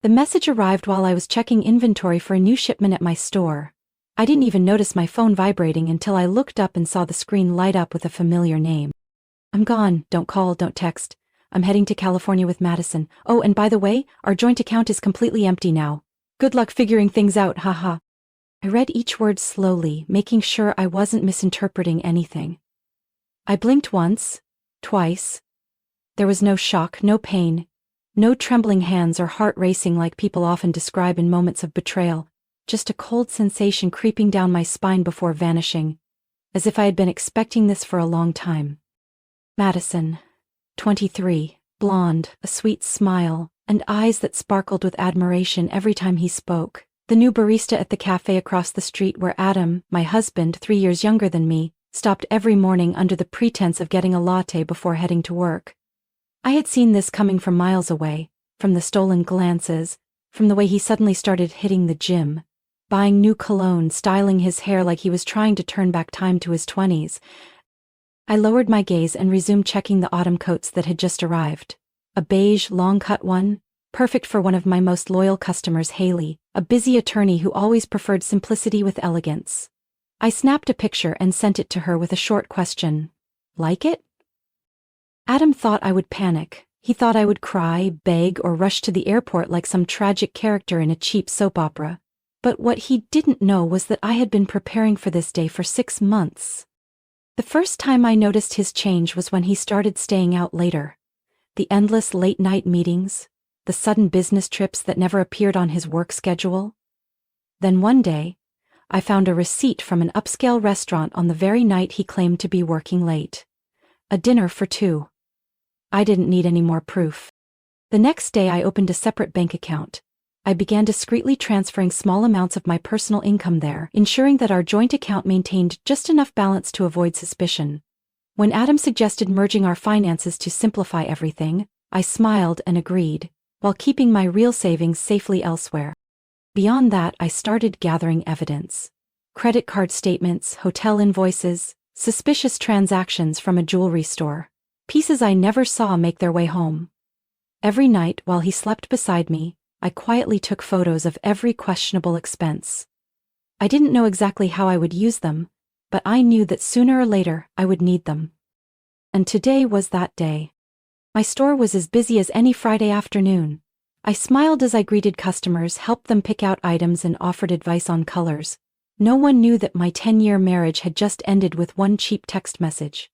The message arrived while I was checking inventory for a new shipment at my store. I didn't even notice my phone vibrating until I looked up and saw the screen light up with a familiar name. I'm gone, don't call, don't text. I'm heading to California with Madison. Oh, and by the way, our joint account is completely empty now. Good luck figuring things out, haha. I read each word slowly, making sure I wasn't misinterpreting anything. I blinked once, twice. There was no shock, no pain, no trembling hands or heart racing like people often describe in moments of betrayal, just a cold sensation creeping down my spine before vanishing, as if I had been expecting this for a long time. Madison, 23, blonde, a sweet smile, and eyes that sparkled with admiration every time he spoke. The new barista at the cafe across the street where Adam, my husband 3 years younger than me, stopped every morning under the pretense of getting a latte before heading to work. I had seen this coming from miles away, from the stolen glances, from the way he suddenly started hitting the gym, buying new cologne, styling his hair like he was trying to turn back time to his 20s. I lowered my gaze and resumed checking the autumn coats that had just arrived. A beige, long-cut one, perfect for one of my most loyal customers, Haley, a busy attorney who always preferred simplicity with elegance. I snapped a picture and sent it to her with a short question. Like it? Adam thought I would panic. He thought I would cry, beg, or rush to the airport like some tragic character in a cheap soap opera. But what he didn't know was that I had been preparing for this day for 6 months. The first time I noticed his change was when he started staying out later. The endless late-night meetings, the sudden business trips that never appeared on his work schedule. Then one day, I found a receipt from an upscale restaurant on the very night he claimed to be working late. A dinner for 2. I didn't need any more proof. The next day I opened a separate bank account. I began discreetly transferring small amounts of my personal income there, ensuring that our joint account maintained just enough balance to avoid suspicion. When Adam suggested merging our finances to simplify everything, I smiled and agreed, while keeping my real savings safely elsewhere. Beyond that, I started gathering evidence. Credit card statements, hotel invoices, suspicious transactions from a jewelry store. Pieces I never saw make their way home. Every night while he slept beside me, I quietly took photos of every questionable expense. I didn't know exactly how I would use them, but I knew that sooner or later I would need them. And today was that day. My store was as busy as any Friday afternoon. I smiled as I greeted customers, helped them pick out items, and offered advice on colors. No one knew that my 10-year marriage had just ended with one cheap text message.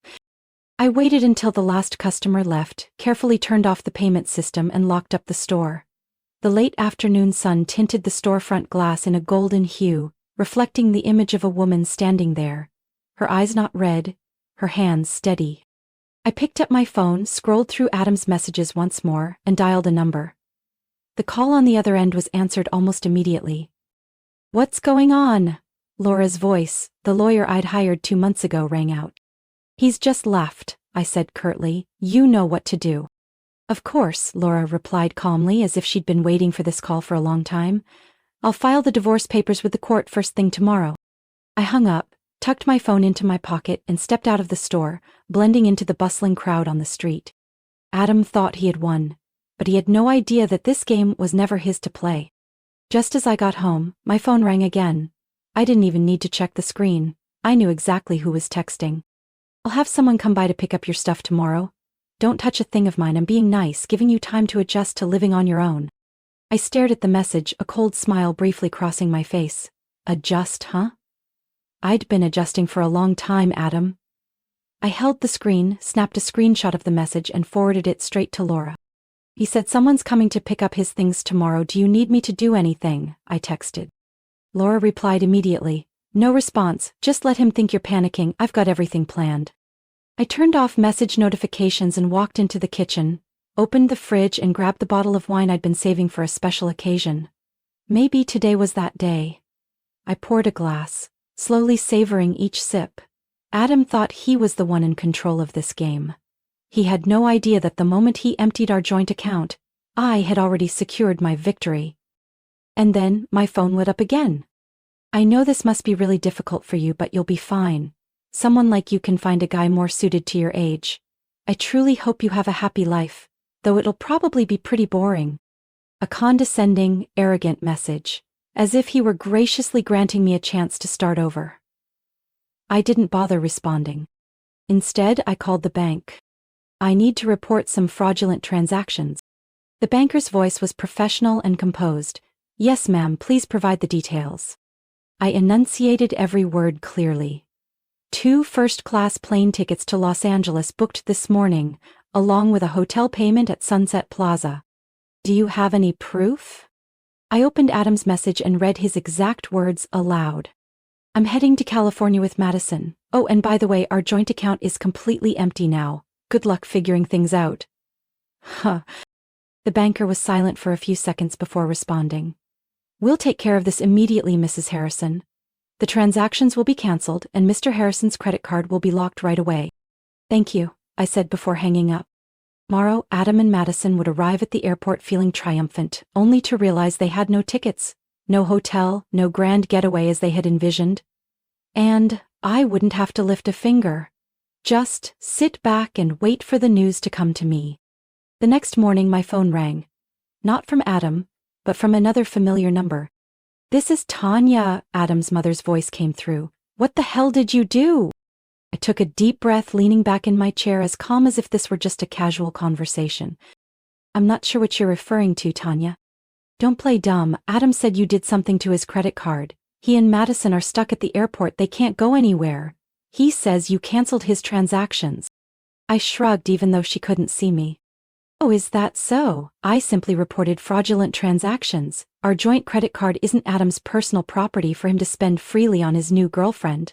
I waited until the last customer left, carefully turned off the payment system, and locked up the store. The late afternoon sun tinted the storefront glass in a golden hue, reflecting the image of a woman standing there, her eyes not red, her hands steady. I picked up my phone, scrolled through Adam's messages once more, and dialed a number. The call on the other end was answered almost immediately. "What's going on?" Laura's voice, the lawyer I'd hired 2 months ago, rang out. "He's just left," I said curtly. "You know what to do." "Of course," Laura replied calmly, as if she'd been waiting for this call for a long time. "I'll file the divorce papers with the court first thing tomorrow." I hung up, tucked my phone into my pocket, and stepped out of the store, blending into the bustling crowd on the street. Adam thought he had won, but he had no idea that this game was never his to play. Just as I got home, my phone rang again. I didn't even need to check the screen. I knew exactly who was texting. "I'll have someone come by to pick up your stuff tomorrow. Don't touch a thing of mine. I'm being nice, giving you time to adjust to living on your own." I stared at the message, a cold smile briefly crossing my face. Adjust, huh? I'd been adjusting for a long time, Adam. I held the screen, snapped a screenshot of the message, and forwarded it straight to Laura. "He said someone's coming to pick up his things tomorrow. Do you need me to do anything?" I texted. Laura replied immediately. "No response, just let him think you're panicking. I've got everything planned." I turned off message notifications and walked into the kitchen, opened the fridge, and grabbed the bottle of wine I'd been saving for a special occasion. Maybe today was that day. I poured a glass, slowly savoring each sip. Adam thought he was the one in control of this game. He had no idea that the moment he emptied our joint account, I had already secured my victory. And then my phone lit up again. "I know this must be really difficult for you, but you'll be fine. Someone like you can find a guy more suited to your age. I truly hope you have a happy life, though it'll probably be pretty boring." A condescending, arrogant message, as if he were graciously granting me a chance to start over. I didn't bother responding. Instead, I called the bank. I need to report some fraudulent transactions. The banker's voice was professional and composed. Yes, ma'am, please provide the details. I enunciated every word clearly. 2 first-class plane tickets to Los Angeles booked this morning, along with a hotel payment at Sunset Plaza. Do you have any proof? I opened Adam's message and read his exact words aloud. I'm heading to California with Madison. Oh, and by the way, our joint account is completely empty now. Good luck figuring things out. Huh. The banker was silent for a few seconds before responding. We'll take care of this immediately, Mrs. Harrison. The transactions will be canceled and Mr. Harrison's credit card will be locked right away. Thank you, I said before hanging up. Tomorrow, Adam and Madison would arrive at the airport feeling triumphant, only to realize they had no tickets, no hotel, no grand getaway as they had envisioned. And I wouldn't have to lift a finger. Just sit back and wait for the news to come to me. The next morning my phone rang. Not from Adam, but from another familiar number. This is Tanya, Adam's mother's voice came through. What the hell did you do? I took a deep breath, leaning back in my chair as calm as if this were just a casual conversation. I'm not sure what you're referring to, Tanya. Don't play dumb. Adam said you did something to his credit card. He and Madison are stuck at the airport, they can't go anywhere. He says you canceled his transactions. I shrugged even though she couldn't see me. Oh, is that so? I simply reported fraudulent transactions. Our joint credit card isn't Adam's personal property for him to spend freely on his new girlfriend.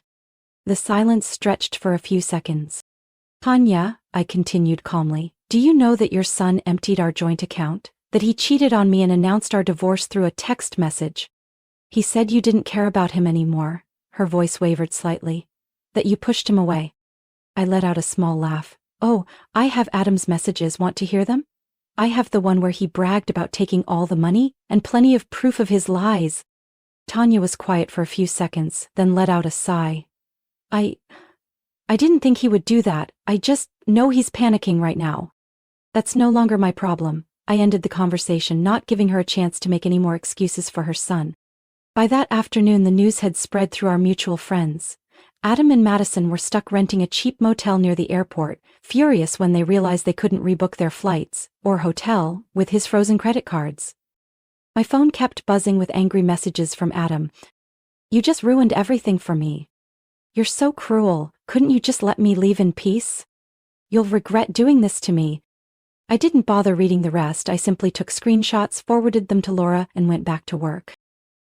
The silence stretched for a few seconds. Tanya, I continued calmly, do you know that your son emptied our joint account? That he cheated on me and announced our divorce through a text message? He said you didn't care about him anymore. Her voice wavered slightly. That you pushed him away. I let out a small laugh. Oh, I have Adam's messages, want to hear them? I have the one where he bragged about taking all the money, and plenty of proof of his lies. Tanya was quiet for a few seconds, then let out a sigh. I didn't think he would do that, I just know he's panicking right now. That's no longer my problem. I ended the conversation, not giving her a chance to make any more excuses for her son. By that afternoon the news had spread through our mutual friends. Adam and Madison were stuck renting a cheap motel near the airport, furious when they realized they couldn't rebook their flights, or hotel, with his frozen credit cards. My phone kept buzzing with angry messages from Adam. You just ruined everything for me. You're so cruel, couldn't you just let me leave in peace? You'll regret doing this to me. I didn't bother reading the rest, I simply took screenshots, forwarded them to Laura, and went back to work.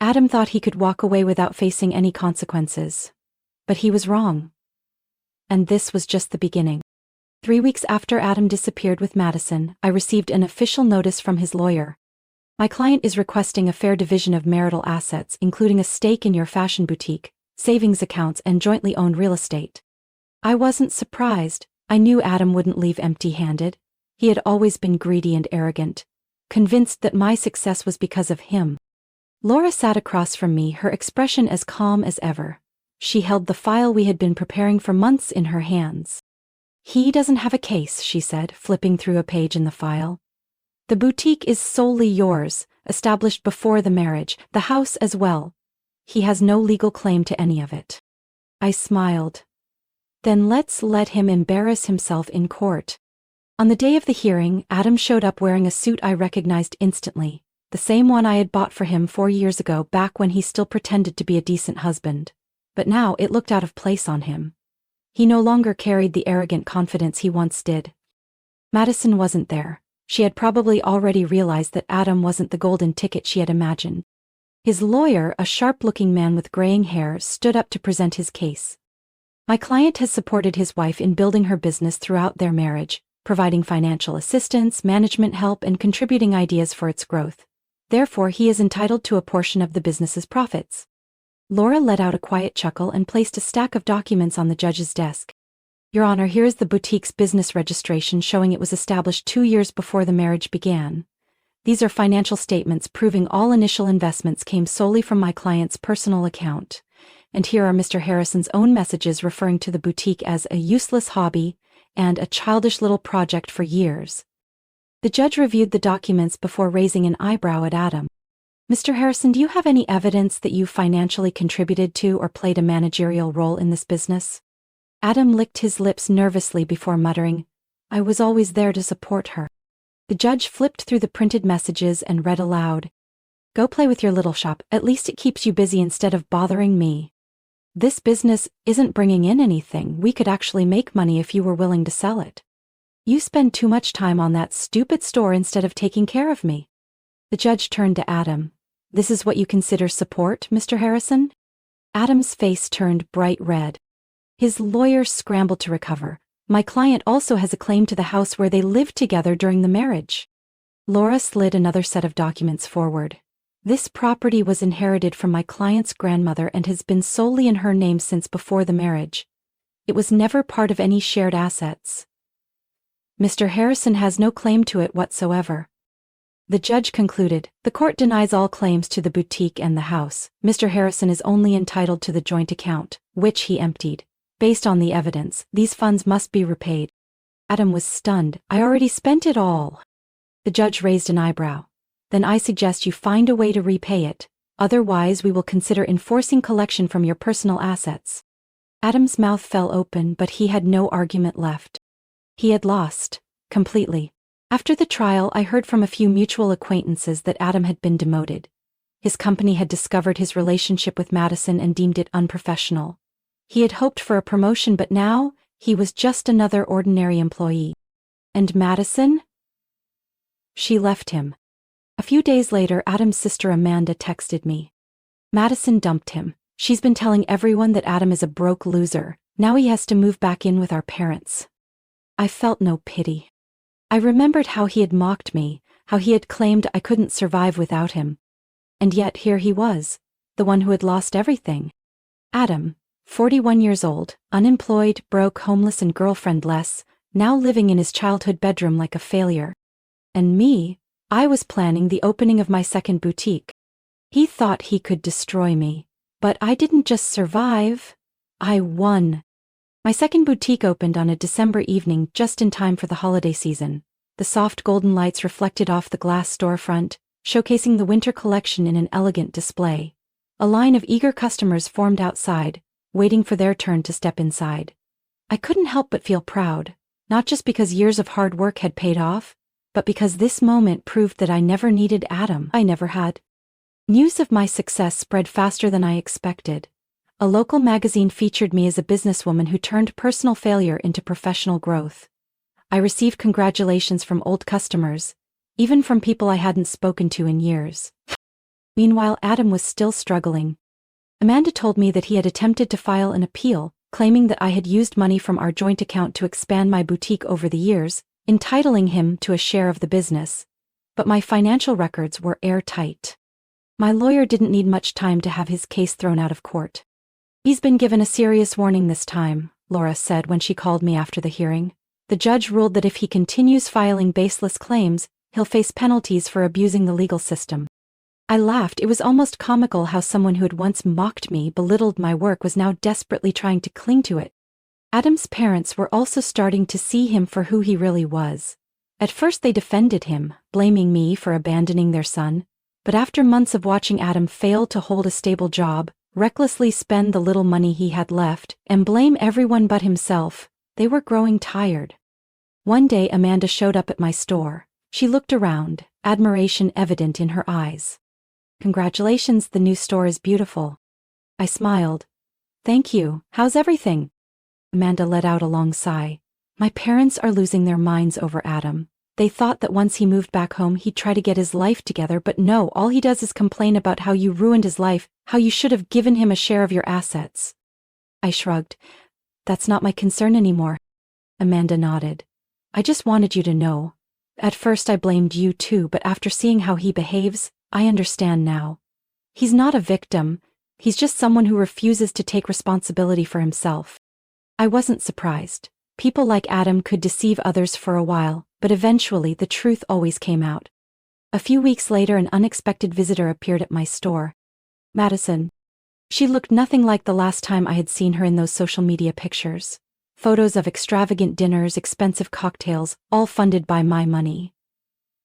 Adam thought he could walk away without facing any consequences. But he was wrong. And this was just the beginning. 3 weeks after Adam disappeared with Madison, I received an official notice from his lawyer. My client is requesting a fair division of marital assets, including a stake in your fashion boutique, savings accounts, and jointly owned real estate. I wasn't surprised. I knew Adam wouldn't leave empty-handed. He had always been greedy and arrogant, convinced that my success was because of him. Laura sat across from me, her expression as calm as ever. She held the file we had been preparing for months in her hands. He doesn't have a case, she said, flipping through a page in the file. The boutique is solely yours, established before the marriage, the house as well. He has no legal claim to any of it. I smiled. Then let's let him embarrass himself in court. On the day of the hearing, Adam showed up wearing a suit I recognized instantly, the same one I had bought for him 4 years ago, back when he still pretended to be a decent husband. But now it looked out of place on him. He no longer carried the arrogant confidence he once did. Madison wasn't there. She had probably already realized that Adam wasn't the golden ticket she had imagined. His lawyer, a sharp-looking man with graying hair, stood up to present his case. My client has supported his wife in building her business throughout their marriage, providing financial assistance, management help, and contributing ideas for its growth. Therefore, he is entitled to a portion of the business's profits. Laura let out a quiet chuckle and placed a stack of documents on the judge's desk. Your Honor, here is the boutique's business registration showing it was established 2 years before the marriage began. These are financial statements proving all initial investments came solely from my client's personal account. And here are Mr. Harrison's own messages referring to the boutique as a useless hobby and a childish little project for years. The judge reviewed the documents before raising an eyebrow at Adam. Mr. Harrison, do you have any evidence that you financially contributed to or played a managerial role in this business? Adam licked his lips nervously before muttering, I was always there to support her. The judge flipped through the printed messages and read aloud. Go play with your little shop, at least it keeps you busy instead of bothering me. This business isn't bringing in anything. We could actually make money if you were willing to sell it. You spend too much time on that stupid store instead of taking care of me. The judge turned to Adam. This is what you consider support, Mr. Harrison? Adam's face turned bright red. His lawyer scrambled to recover. My client also has a claim to the house where they lived together during the marriage. Laura slid another set of documents forward. This property was inherited from my client's grandmother and has been solely in her name since before the marriage. It was never part of any shared assets. Mr. Harrison has no claim to it whatsoever. The judge concluded, the court denies all claims to the boutique and the house. Mr. Harrison is only entitled to the joint account, which he emptied. Based on the evidence, these funds must be repaid. Adam was stunned. I already spent it all. The judge raised an eyebrow. Then I suggest you find a way to repay it. Otherwise, we will consider enforcing collection from your personal assets. Adam's mouth fell open, but he had no argument left. He had lost. Completely. After the trial, I heard from a few mutual acquaintances that Adam had been demoted. His company had discovered his relationship with Madison and deemed it unprofessional. He had hoped for a promotion, but now, he was just another ordinary employee. And Madison? She left him. A few days later, Adam's sister Amanda texted me. Madison dumped him. She's been telling everyone that Adam is a broke loser. Now he has to move back in with our parents. I felt no pity. I remembered how he had mocked me, how he had claimed I couldn't survive without him. And yet here he was, the one who had lost everything. Adam, 41 years old, unemployed, broke, homeless and girlfriendless, now living in his childhood bedroom like a failure. And me, I was planning the opening of my second boutique. He thought he could destroy me. But I didn't just survive, I won. My second boutique opened on a December evening just in time for the holiday season. The soft golden lights reflected off the glass storefront, showcasing the winter collection in an elegant display. A line of eager customers formed outside, waiting for their turn to step inside. I couldn't help but feel proud, not just because years of hard work had paid off, but because this moment proved that I never needed Adam. I never had. News of my success spread faster than I expected. A local magazine featured me as a businesswoman who turned personal failure into professional growth. I received congratulations from old customers, even from people I hadn't spoken to in years. Meanwhile, Adam was still struggling. Amanda told me that he had attempted to file an appeal, claiming that I had used money from our joint account to expand my boutique over the years, entitling him to a share of the business. But my financial records were airtight. My lawyer didn't need much time to have his case thrown out of court. He's been given a serious warning this time, Laura said when she called me after the hearing. The judge ruled that if he continues filing baseless claims, he'll face penalties for abusing the legal system. I laughed. It was almost comical how someone who had once mocked me, belittled my work, was now desperately trying to cling to it. Adam's parents were also starting to see him for who he really was. At first they defended him, blaming me for abandoning their son. But after months of watching Adam fail to hold a stable job, recklessly spend the little money he had left, and blame everyone but himself, they were growing tired. One day Amanda showed up at my store. She looked around, admiration evident in her eyes. Congratulations, the new store is beautiful. I smiled. Thank you, how's everything? Amanda let out a long sigh. My parents are losing their minds over Adam. They thought that once he moved back home he'd try to get his life together, but no, all he does is complain about how you ruined his life, how you should have given him a share of your assets. I shrugged. That's not my concern anymore. Amanda nodded. I just wanted you to know. At first I blamed you too, but after seeing how he behaves, I understand now. He's not a victim. He's just someone who refuses to take responsibility for himself. I wasn't surprised. People like Adam could deceive others for a while, but eventually the truth always came out. A few weeks later, an unexpected visitor appeared at my store. Madison. She looked nothing like the last time I had seen her in those social media pictures. Photos of extravagant dinners, expensive cocktails, all funded by my money.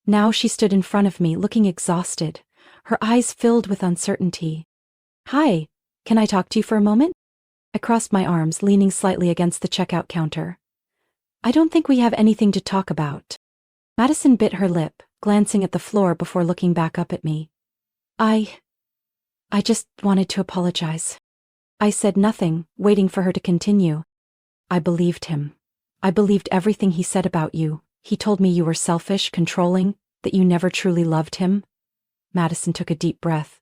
Now she stood in front of me, looking exhausted, her eyes filled with uncertainty. "Hi, can I talk to you for a moment?" I crossed my arms, leaning slightly against the checkout counter. "I don't think we have anything to talk about." Madison bit her lip, glancing at the floor before looking back up at me. I just wanted to apologize." I said nothing, waiting for her to continue. "I believed him. I believed everything he said about you. He told me you were selfish, controlling, that you never truly loved him." Madison took a deep breath.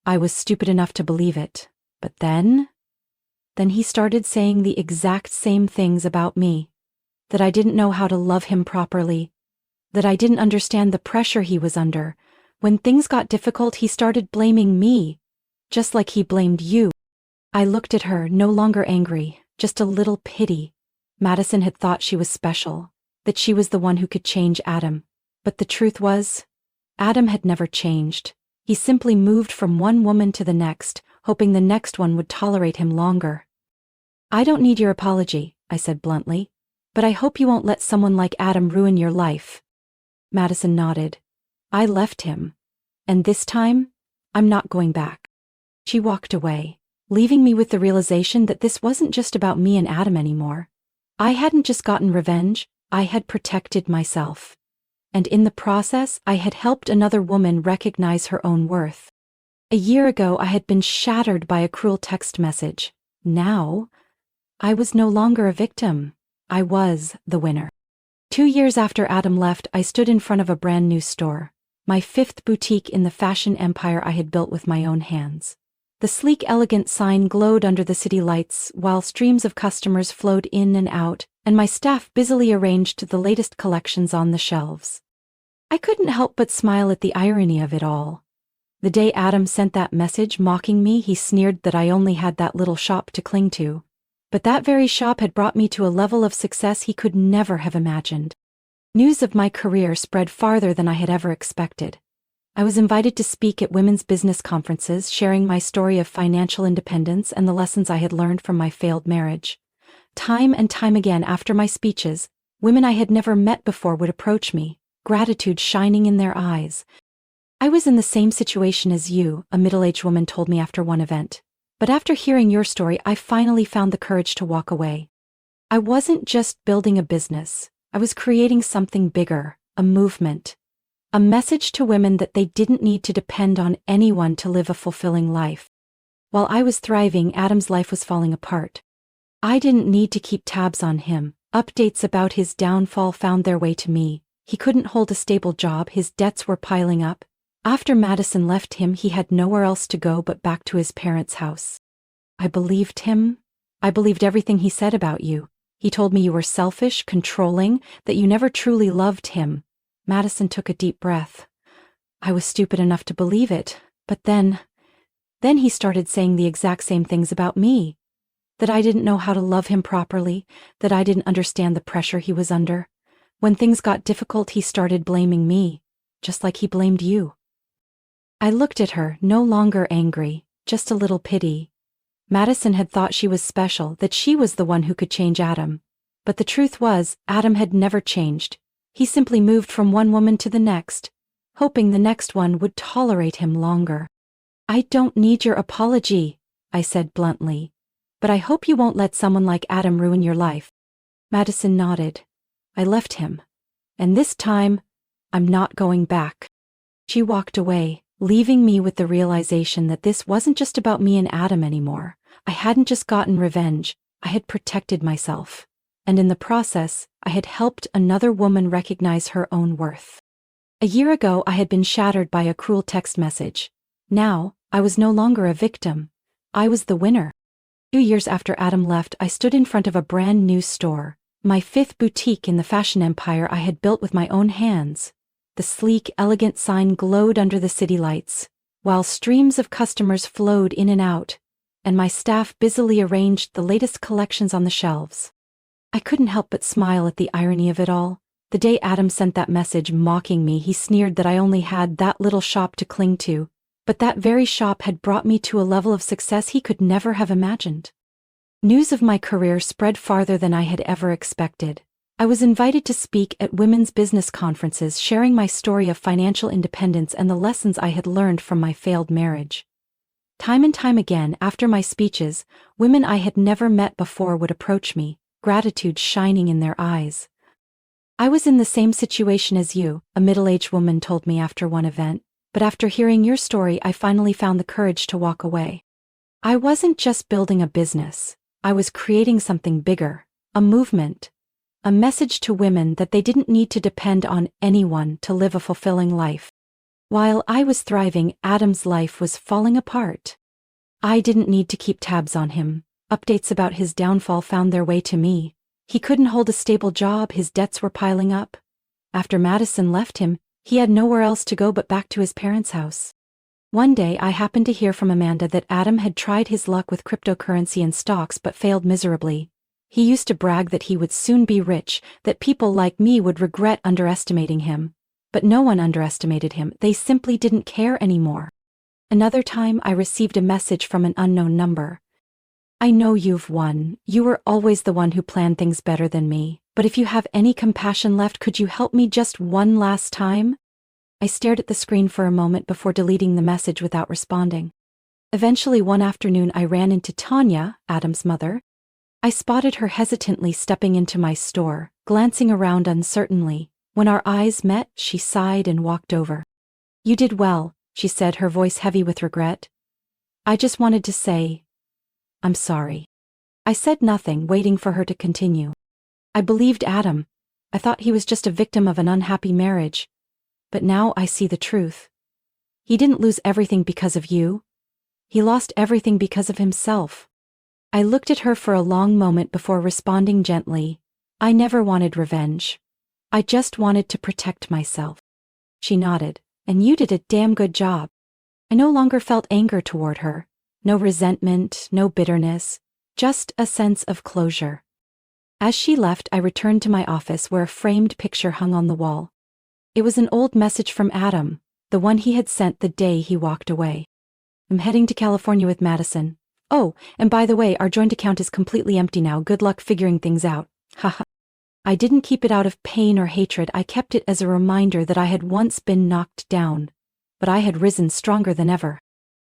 "I was stupid enough to believe it. But then he started saying the exact same things about me. That I didn't know how to love him properly. That I didn't understand the pressure he was under. When things got difficult, he started blaming me, just like he blamed you." I looked at her, no longer angry, just a little pity. Madison had thought she was special, that she was the one who could change Adam. But the truth was, Adam had never changed. He simply moved from one woman to the next, hoping the next one would tolerate him longer. "I don't need your apology," I said bluntly, "but I hope you won't let someone like Adam ruin your life." Madison nodded. "I left him. And this time, I'm not going back." She walked away, leaving me with the realization that this wasn't just about me and Adam anymore. I hadn't just gotten revenge, I had protected myself. And in the process, I had helped another woman recognize her own worth. A year ago, I had been shattered by a cruel text message. Now, I was no longer a victim. I was the winner. 2 years after Adam left, I stood in front of a brand new store, my 5th boutique in the fashion empire I had built with my own hands. The sleek, elegant sign glowed under the city lights, while streams of customers flowed in and out, and my staff busily arranged the latest collections on the shelves. I couldn't help but smile at the irony of it all. The day Adam sent that message mocking me, he sneered that I only had that little shop to cling to. But that very shop had brought me to a level of success he could never have imagined. News of my career spread farther than I had ever expected. I was invited to speak at women's business conferences, sharing my story of financial independence and the lessons I had learned from my failed marriage. Time and time again after my speeches, women I had never met before would approach me, gratitude shining in their eyes. "I was in the same situation as you," a middle-aged woman told me after one event. "But after hearing your story, I finally found the courage to walk away. I wasn't just building a business. I was creating something bigger, a movement. A message to women that they didn't need to depend on anyone to live a fulfilling life." While I was thriving, Adam's life was falling apart. I didn't need to keep tabs on him. Updates about his downfall found their way to me. He couldn't hold a stable job, his debts were piling up. After Madison left him, he had nowhere else to go but back to his parents' house. "I believed him. I believed everything he said about you. He told me you were selfish, controlling, that you never truly loved him." Madison took a deep breath. "I was stupid enough to believe it, but then he started saying the exact same things about me. That I didn't know how to love him properly, that I didn't understand the pressure he was under. When things got difficult, he started blaming me, just like he blamed you." I looked at her, no longer angry, just a little pity. Madison had thought she was special, that she was the one who could change Adam. But the truth was, Adam had never changed. He simply moved from one woman to the next, hoping the next one would tolerate him longer. "I don't need your apology," I said bluntly, "but I hope you won't let someone like Adam ruin your life." Madison nodded. "I left him. And this time, I'm not going back." She walked away, leaving me with the realization that this wasn't just about me and Adam anymore. I hadn't just gotten revenge, I had protected myself. And in the process, I had helped another woman recognize her own worth. A year ago, I had been shattered by a cruel text message. Now, I was no longer a victim. I was the winner. 2 years after Adam left, I stood in front of a brand new store, my 5th boutique in the fashion empire I had built with my own hands. The sleek, elegant sign glowed under the city lights, while streams of customers flowed in and out, and my staff busily arranged the latest collections on the shelves. I couldn't help but smile at the irony of it all. The day Adam sent that message mocking me, he sneered that I only had that little shop to cling to, but that very shop had brought me to a level of success he could never have imagined. News of my career spread farther than I had ever expected. I was invited to speak at women's business conferences, sharing my story of financial independence and the lessons I had learned from my failed marriage. Time and time again, after my speeches, women I had never met before would approach me, gratitude shining in their eyes. "I was in the same situation as you," a middle-aged woman told me after one event, "but after hearing your story, I finally found the courage to walk away. I wasn't just building a business, I was creating something bigger, a movement, a message to women that they didn't need to depend on anyone to live a fulfilling life." While I was thriving, Adam's life was falling apart. I didn't need to keep tabs on him. Updates about his downfall found their way to me. He couldn't hold a stable job, his debts were piling up. After Madison left him, he had nowhere else to go but back to his parents' house. One day I happened to hear from Amanda that Adam had tried his luck with cryptocurrency and stocks but failed miserably. He used to brag that he would soon be rich, that people like me would regret underestimating him. But no one underestimated him, they simply didn't care anymore. Another time I received a message from an unknown number. "I know you've won, you were always the one who planned things better than me, but if you have any compassion left, could you help me just one last time?" I stared at the screen for a moment before deleting the message without responding. Eventually one afternoon I ran into Tanya, Adam's mother. I spotted her hesitantly stepping into my store, glancing around uncertainly. When our eyes met, she sighed and walked over. "You did well," she said, her voice heavy with regret. "I just wanted to say, I'm sorry." I said nothing, waiting for her to continue. "I believed Adam. I thought he was just a victim of an unhappy marriage. But now I see the truth. He didn't lose everything because of you. He lost everything because of himself." I looked at her for a long moment before responding gently. "I never wanted revenge. I just wanted to protect myself." She nodded. "And you did a damn good job." I no longer felt anger toward her. No resentment, no bitterness, just a sense of closure. As she left, I returned to my office where a framed picture hung on the wall. It was an old message from Adam, the one he had sent the day he walked away. "I'm heading to California with Madison. Oh, and by the way, our joint account is completely empty now. Good luck figuring things out. Haha." I didn't keep it out of pain or hatred, I kept it as a reminder that I had once been knocked down, but I had risen stronger than ever.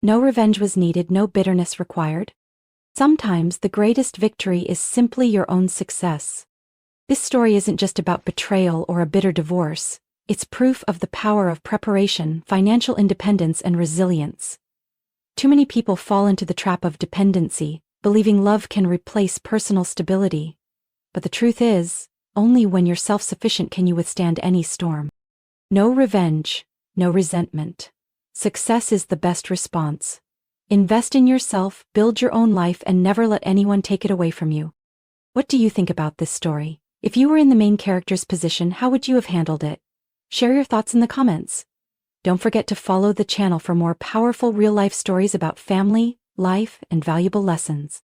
No revenge was needed, no bitterness required. Sometimes the greatest victory is simply your own success. This story isn't just about betrayal or a bitter divorce, it's proof of the power of preparation, financial independence, and resilience. Too many people fall into the trap of dependency, believing love can replace personal stability. But the truth is, only when you're self-sufficient can you withstand any storm. No revenge, no resentment. Success is the best response. Invest in yourself, build your own life, and never let anyone take it away from you. What do you think about this story? If you were in the main character's position, how would you have handled it? Share your thoughts in the comments. Don't forget to follow the channel for more powerful real-life stories about family, life, and valuable lessons.